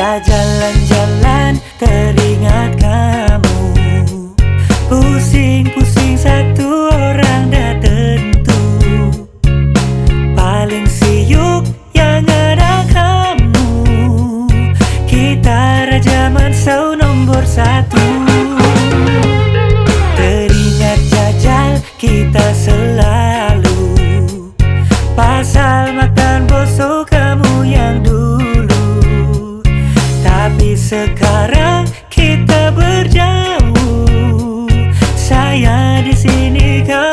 jalan-jalan teringat kamu. Pusing-pusing satu orang dah tentu. Paling siuk yang ada kamu. Kita raja mansau nomor satu. Teringat jajal kita selalu. Pasal makan bosok kamu yang dulu. Tapi sekarang kita berjauh. Saya di sini, kau